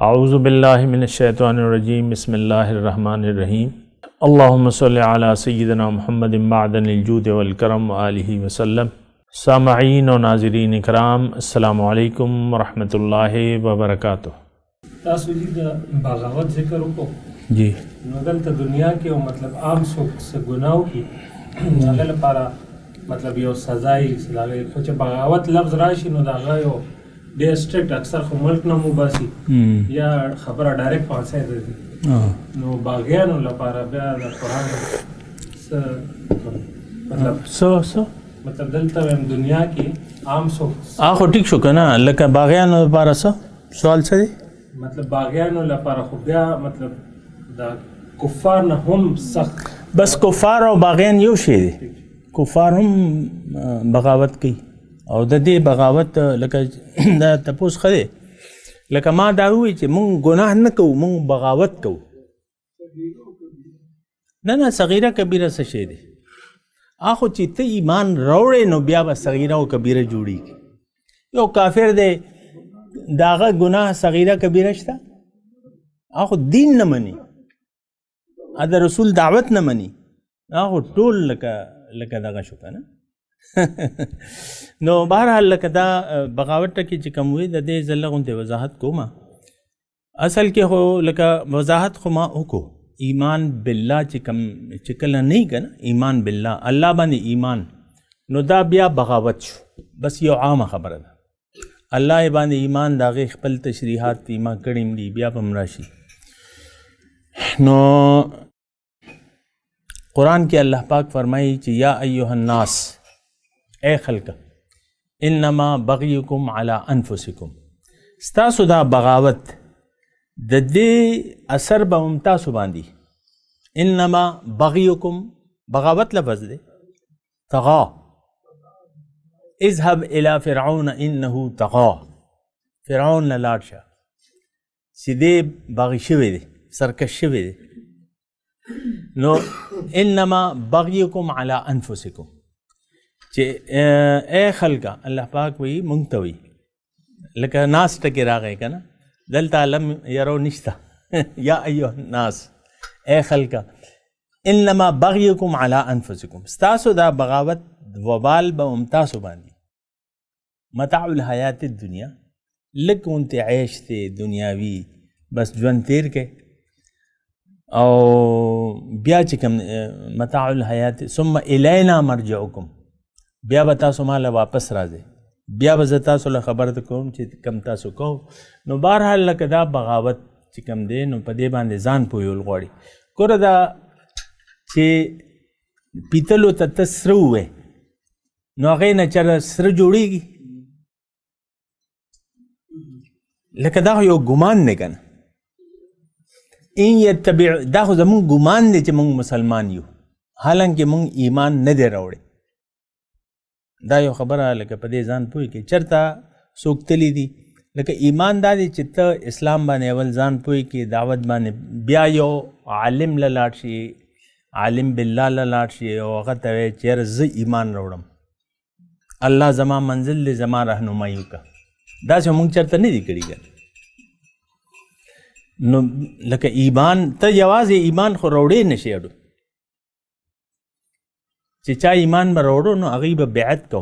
अऊज़ु बिल्लाहि मिनश्शैतानिर्रजीम बिस्मिल्लाहिर्रहमानिर्रहीम अल्लाहुम्मा सल्लि अला सय्यिदिना मुहम्मदिन मअदनिल जूदि वल करम व आलिहि वसल्लम। सामईन व नाज़रीन इकराम, अस्सलामु अलैकुम व रहमतुल्लाहि व बरकातुहू। تاسو د بغاوت ذکر وکړو जी نو دلته دنیا کې او مطلب عام څه ګناه وکړي هغه لپاره مطلب یو سزا یې هغې خو چې بغاوت لفظ راشي نو د هغه یو ډېر سټرکټ اکثر خو ملک نه وباسي یا خبره ډایرکټ پانسۍ ته ځي نو باغیانو لپاره بیا د قرآن څه مطلب دلته وایم دنیا کې عام څوک خو ټیک شو که نه لکه باغیانو لپاره څه سوال څه دی مطلب باغیانو لپاره خو بیا مطلب د کفار نه هم سخت بس کفار او باغیان یو شی دی کفار هم بغاوت کوي او د دې بغاوت لکه دا تپوس ښه دی لکه ما دا ووایي چې مونږ ګناه نه کوو مونږ بغاوت کوو نه صغیره کبیره څه شی دی خو چې ته ایمان راوړې نو بیا به صغیره او کبیره جوړېږي یو کافر دی د هغه ګناه صغیره کبیره شته خو دین نه مني د رسول دعوت نه مني خو ټول لکه دغه شو که نه نو بهرحال لکه دا بغاوت ټکي چې کوم وي د دې زه لږ غوندې وضاحت کومه اصل کې خو لکه وضاحت خو ما وکړو ایمان بالله چې کله نه که نه ایمان بالله الله باندې ایمان نو دا بیا بغاوت شو بس یو عامه خبره ده الله باندې ایمان د هغې خپل تشریحات دي ما کړي دي بیا به هم راشي نو قرآن کې الله پاک فرمایي چې یا ایها الناس اے خلقه انما بغیکم علی انفسکم ستاسو دا بغاوت د دې اثر به هم تاسو باندې انما بغیکم بغاوت لفظ دی طغا اذهب الى فرعون انه طغا فرعون نه لاړ شه چې دی باغي شوی دی سرکش شوی دی نو انما بغیکم علی انفسکم چې اے خلقه الله پاک وی مونږ ته وی لکه ناس ټکې راغی که نه دلته علم یرو نشته یا ایها الناس اے خلقه انما بغیکم علی انفسکم ستاسو دا بغاوت وبال به هم تاسو باندې متاع الحیات الدنیا لږ غوندې عیش دی دنیاوي بس ژوند تیر کې او بیا چې کوم متاع الحیات ثم الینا مرجعکم بیا به تاسو ماله واپس راځئ بیا به زه تاسو له خبر کوم چې کم تاسو کوو نو بهرحال لکه دا بغاوت چې کم دی نو په دې باندې ځان پوهول غواړي ګوره دا چې پیتلو ته ته سره ووې نو هغې نه چېرې سره جوړېږي لکه دا خو یو ګمان دی که نه این یتبع دا خو زمونږ ګمان دی چې مونږ مسلمان یو حالانکه مونږ ایمان نه دی راوړی دا یو خبره لکه په دې ځان پوهې کې چېرته څوک تللی دي لکه ایمان دا دی چې ته اسلام باندې اول ځان پوهې کې دعوت باندې بیا یو عالم له لاړ شي عالم بالله له لاړ شي او هغه ته وایي چې یاره زه ایمان راوړم الله زما منزل دی زما رهنمایي وکړه داسې مونږ چېرته نه دي کړي ګر نو لکه ایمان ته یوازې ایمان خو راوړی نه شي اډو چې چا ایمان به راوړو نو هغوی به بیعت کو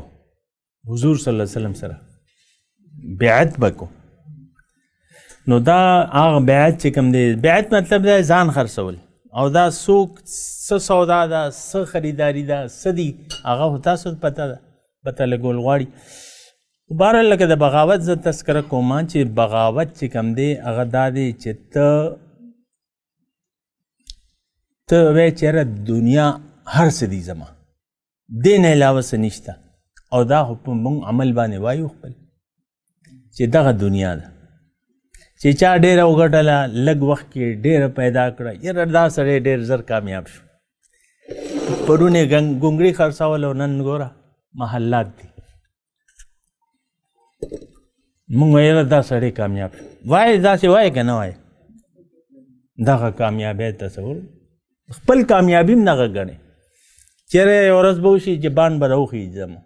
حضور صلی الله علیه وسلم سره بیعت به کو نو دا هغه بیعت چې کوم دی بیعت مطلب دی ځان خرڅول او دا څوک څه سودا ده څه خریداري ده څه دي هغه خو تاسو پته ده پته لګول غواړي بهرحال لکه د بغاوت زه تذکره کوم چې بغاوت چې کوم دی هغه دا دی چې ته وایې چې یاره دنیا هر څه دي زما دې نه علاوه څه نشته او دا خو په مونږ عمل باندې وایو خپل چې دغه دنیا ده چې چا ډېره وګټله لږ وخت کې ډېره پیدا کړه یاره دا سړی ډېر زر کامیاب شو پرون یې ګونګړي خرڅول او نن ګوره محلات دي مونږ ویله دا سړی کامیاب شو وایي داسې وایي که نه وایي دغه کامیابی تصور خپل کامیابي هم دغه ګڼې چېرې یو ورځ به وشي چې بان به راوخېږي زما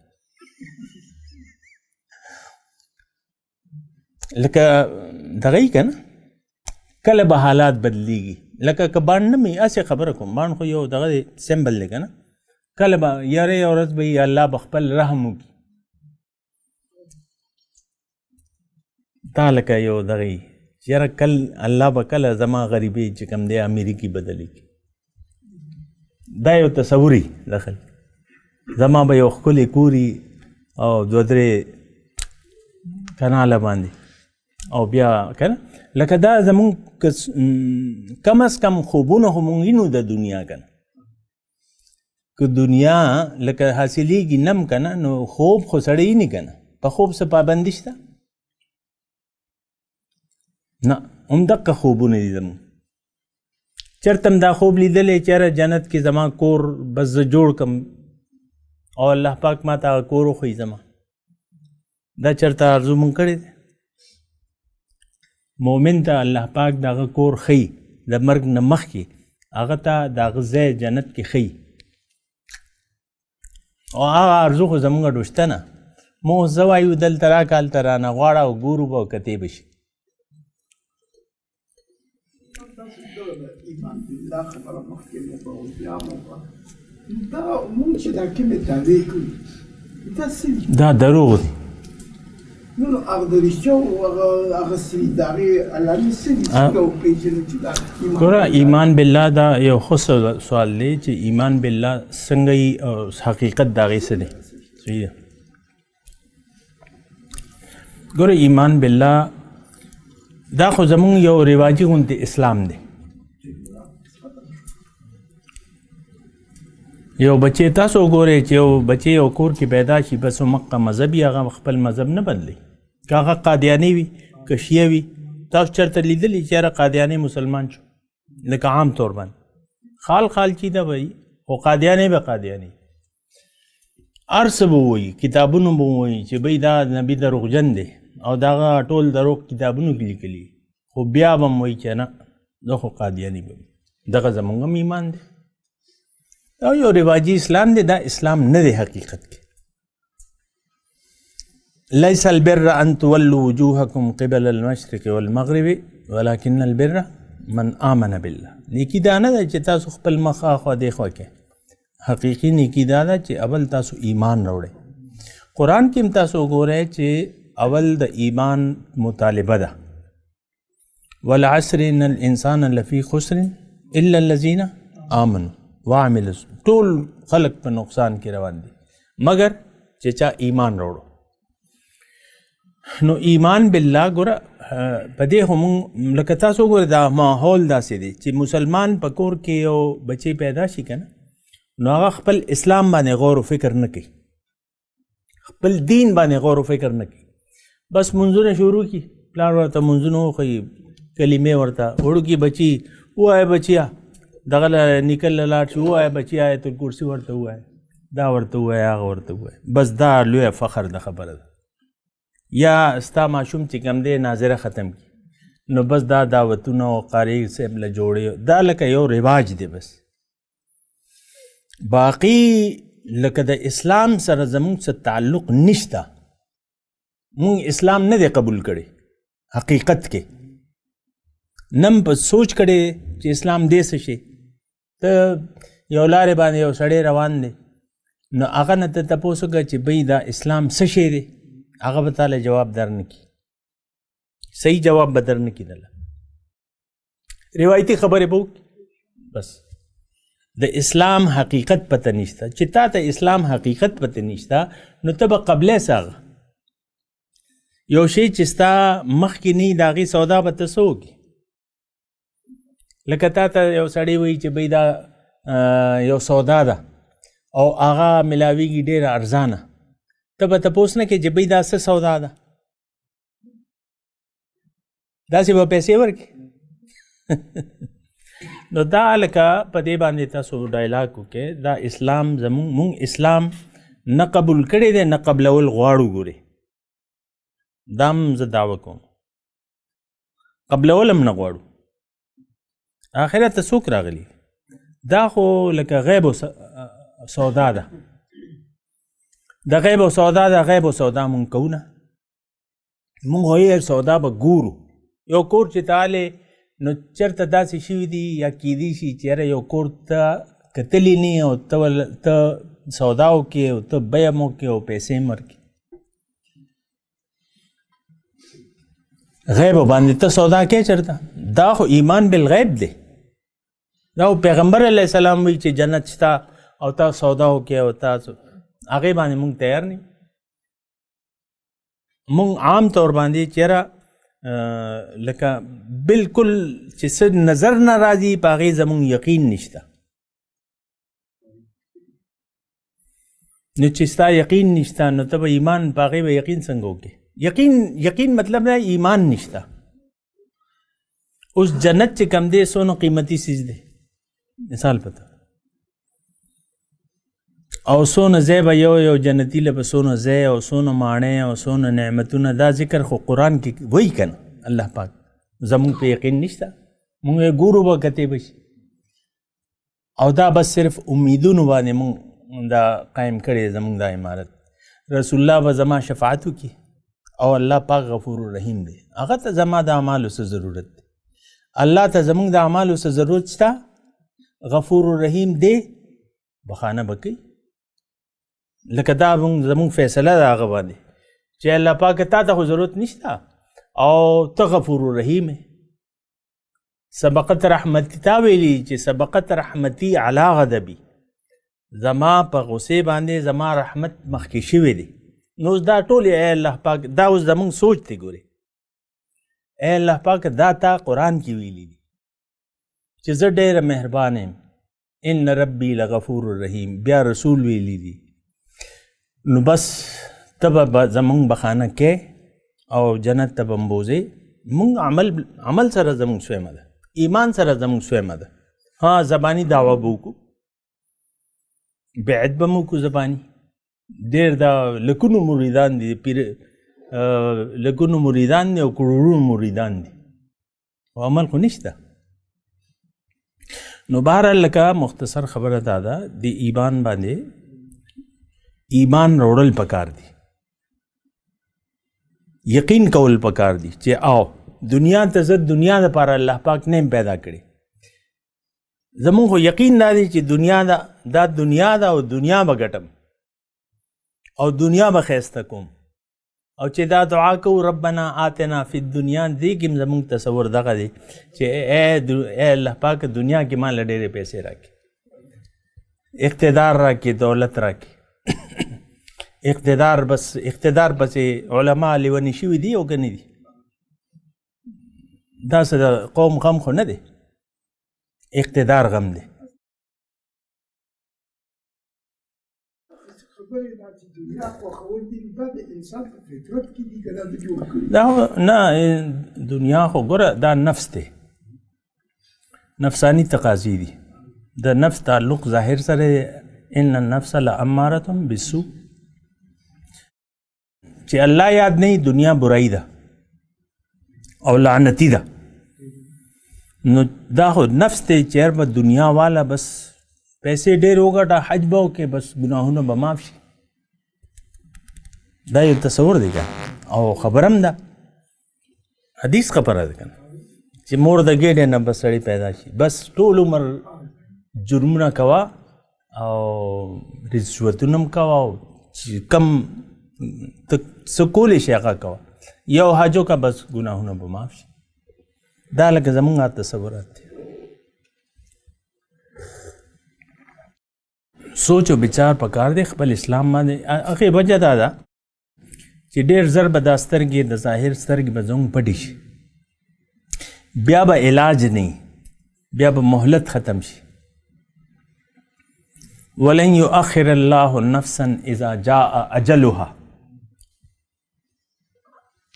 لکه دغه یې که نه کله به حالات بدلیږي لکه که باندې نه مې هسې خبره کوم باندې خو یو دغه سمبل دی که نه کله به یاره یو ورځ به الله به خپل رحم وکړي تا لکه یو دغه یاره الله به کله زما غریبي چې کوم دی امیري کې بدلې کړي دا یو تصوري دخل زما به یو ښکلې کوري او دوه درې کناله باندې او بیا که نه لکه دا زمونږ کم از کم خوبونه خو مونږ وینو د دنیا که نه که دنیا لکه حاصلېږي نم که نه نو خوب خو سړی ویني که نه په خوب څه پابندي شته نه همدقه خوبونه دي زمونږ چېرته هم دا خوب لیدلی چېره جنت کې زما کور بس زه جوړ کړم او الله پاک ما ته هغه کور وښیي زما دا چېرته ارزو مونږ کړی دی مؤمن ته الله پاک د هغه کور ښیي د مرګ نه مخکې هغه ته د هغه ځای جنت کې ښیي او هغه ارزو خو زمونږ ډوشته نه مونږ زه وایو دلته راکه هلته رانه غواړه او ګورو به او کتې به شي ایمان بالله خبره مخکې مو به بیا مو به دا مونږ چې دا کومې دعوې کوي دا څه دي دا دروغ دي نو هغه د رښتیاو هغه څه دي د هغې علامې څه دي څنګه وپېژنو چې دا ګوره ایمان بالله دا یو ښه سوال دی چې ایمان بالله څنګه یي او حقیقت د هغې څه دی صحیح ده ګوره ایمان بالله دا خو زمونږ یو رواجي غوندې اسلام دی یو بچی تاسو وګورئ چې یو بچی یو کور کې پیدا شي بس مقه مذهب یې هغه خپل مذهب نه بدلی که هغه قادیاني وي که شیعه وي تاسو چېرته لیدلي چې یاره قادیاني مسلمان شو لکه عام طور باندې خال چیده به وي خو قادیاني به قادیاني هر څه به ووایي کتابونو به ووایي چې بی دا نبي دروغجن دی او دغه ټول دروغ کتابونو کې لیکلي خو بیا به م وایي چې نه زه خو قادیاني به دغه زمونږ هم ایمان دی دا یو رواجي اسلام دی دا اسلام نه دی حقیقت کې لیس البر ان تولوا وجوهکم قبل المشرق والمغرب ولكن البر من آمن بالله نیکی دا نه ده چې تاسو خپل مخ اخوا دیخوا کې حقیقي نیکی دا ده چې اول تاسو ایمان راوړئ قرآن کې هم تاسو وګورئ چې اول د ایمان مطالبه ده والعصر ان الانسان لفی خسر الا الذين آمنوا وعملوا ټول خلق په نقصان کې روان دي مگر چې چا ایمان راوړو نو ایمان بالله ګوره په دې هم لکه تاسو ګوره دا ماحول داسې دی چې مسلمان په کور کې یو بچی پیدا شي که نه نو هغه خپل اسلام باندې غور و فکر نه کوي خپل دین باندې غور و فکر نه کوي بس منځونه شروع کړي پلار ورته منځونه وښیي کلمې ورته وړوکي بچي ووایه بچیا دغه نیکه له لاړ شي ووایه بچي آیت الکرسي ورته ووایه دا ورته ووایه هغه ورته ووایه بس دا لویه فخر د خبره ده یا ستا ماشوم چې کوم دی ناظره ختم کړي نو بس دا دعوتونه او قاري صاحب له جوړې دا لکه یو رواج دی بس باقی لکه د اسلام سره زمونږ څه تعلق نشته مونږ اسلام نه دی قبول کړی حقیقت کې نم په سوچ کړی چې اسلام دې څه شي ته یو لارې باندې یو سړی روان دی نو هغه نه ته تپوس وکړه چې بی دا اسلام څه شی دی هغه به تاله جواب در نه کړي صحیح جواب به در نه کړي روایتي خبرې به وکړي بس د اسلام حقیقت پته نشته چې تا ته اسلام حقیقت پته نشته نو ته به قبله ساغه یو شی چې ستا مخکې نه د هغې سودا به ته څه وکړي لکه تا ته یو سړی وایي چې بی دا یو سودا ده او هغه ملاویږي ډېره ارزانه ته به تپوس نه کوې چې بی دا څه سودا ده داسې به پیسې ورکړي نو دا لکه په دې باندې تاسو ډایلاګ وکړئ دا اسلام مونږ اسلام نه قبول کړی دی نه قبلول غواړو ګورې دا هم زه دعوه کوم قبلول هم نه غواړو آخرت ته څوک راغلي دا خو لکه غیب و سودا ده د غیب و سودا ده غیب و سودا مونږ کوو نه مونږ هغې سودا به ګورو یو کور چې تالی نو چېرته داسې شوي دي یا کیدی شي چې یاره یو کور ته کتلی نه او ته سودا وکړې او ته بیه م وکړې او پیسې م ورکړې غیب باندې ته سودا کې چېرته دا خو ایمان بالغیب دی دا پیغمبر علیه السلام وایي چې جنت شته او تا سودا وکړې او تاسو هغې باندې مونږ تیار نه مونږ عام طور باندې چېره لکه بالکل چې څه نظر نه راځي په هغې زمونږ یقین نشته نو چې ستا یقین نشته نو ته به ایمان په هغې به یقین څنګه وکړې یقین مطلب نه ایمان نشته اوس جنت چې کم دی څونه قیمتي څیز دی مثال پته او څونه ځای به یو جنتي له به څونه ځای او څونه ماڼۍ او څونه نعمتونه دا ذکر خو قرآن کې وایي که نه الله پاک زمونږ په یقین نشته مونږ یې ګورو به کتې به شي او دا بس صرف امیدونو باندې مونږ دا قایم کړی زمونږ دا عمارت رسول الله به زما شفاعت وکړي او الله پاک غفور الرحیم دی هغه ته زما د اعمالو څه ضرورت دی الله ته زمونږ د اعمالو څه ضرورت شته غفور الرحیم دی بخانه به کوي لکه دا زمونږ فیصله ده هغه باندې چې الله پاک تا ته خو ضرورت نشته او ته غفور الرحیم سبقت رحمتی تا ویلي چې سبقت رحمتی علی غضبی زما په غصې باندې زما رحمت مخکې شوی دی نو اوس دا ټول ای الله پاک دا اوس زمونږ سوچ دی ګورې ای الله پاک دا تا قرآن کې ویلي دي چې زه ډېره مهربان یم ان ربي لغفور الرحیم بیا رسول ویلي دي نو بس ته به زمونږ بخانه کې او جنت ته به مبوځې مونږ عمل سره زمونږ سویمه ده ایمان سره زمونږ سویمه ده ها زبانی دعوه به وکړو بیعت به مو وکړو زبانی ډېر دا لکونو مریدان دي لکونو مریدان دي او کروڑونو مریدان دي او عمل خو نشته نو بهرحال لکه مختصر خبره دا ده د ایمان باندې ایمان روړل پکار دي یقین کول پکار دي چې آو دنیا ته زه دنیا دپاره الله پاک نه پیدا کړي زمونږ خو یقین دا دی چې دنیا دا دنیا ده او دنیا به ګټم او دنیا به ښایسته کوم او چې دا دعا کوو ربنا آتنا فی الدنیا دې کې زمونږ تصور دغه دی چې ای الله پاک دنیا کې مال ډېرې پیسې راکړي اقتدار راکړي دولت راکړي اقتدار پسې علما لیوني شوي دي او که نه دي دا څه د قوم غم خو نه دی اقتدار غم دی دا نه دنیا خو ګوره دا نفس دی نفسانی تقاضی دي د نفس تعلق ظاهر سره ان النفس لاماره بالسوء چې الله یاد نه دنیا برائی ده او لعنتی ده نو دا خو نفس ته چیر به دنیا والا بس پیسې ډېر وګټه حج به وکړي بس ګناهونه به معاف شي دا یو تصور دی که او خبرم ده حدیث خبره ده که چې مور د ګېډې نه بس سړی پیدا شي بس ټول عمر جرمونه کوه او رشوتونه هم کوه او چې کم ته څه کولی شي هغه کوه یو حج وکړه بس ګناهونه به معاف شي دا لکه زمونږ تصورات دي سوچ او بچار پکار دی خپل اسلام باندې هغې وجه دا ده چې ډېر زر به دا سترګې د ظاهر سترګې به زموږ پټې شي بیا به علاج نه بیا به مهلت ختم شي ولن یؤخر الله نفسا اذا جاء اجلها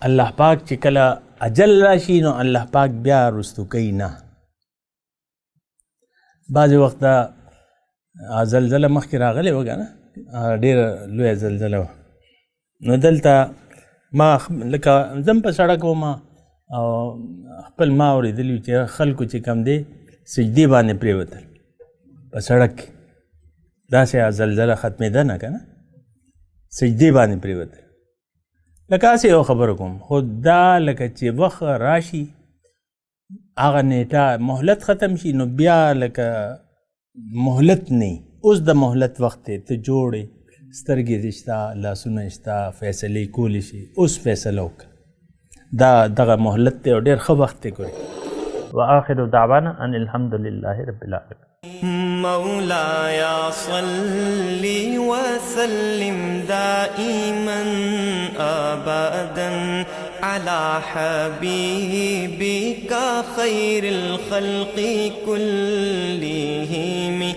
الله پاک چې کله اجل راشي نو الله پاک بیا رستو کوي نه بعضې وخت دا زلزله مخکې راغلی وه که نه ډېره لویه زلزله وه نو دلته ما لکه زم په سړک وم او خپل ما اورېدلي چې خلکو چې کم دی سجدې باندې پرېوتل په سړک کې داسې زلزله ختمېده نه که نه سجدې باندې پرېوتل لکه هسې یو خبره کوم خو دا لکه چې وخت راشي هغه نیټه مهلت ختم شي نو بیا لکه مهلت نه اوس د مهلت وخت دی ته جوړې سترګې دې شته لاسونه شته فیصلې کولی شي اوس فیصله وکړه دا دغه مهلت دی او ډېر ښه وخت دی ګورې وآخر دعوانا ان الحمد لله رب العالمين مولاي صل وسلم دائما أبدا على حبيبك خير الخلق كلهم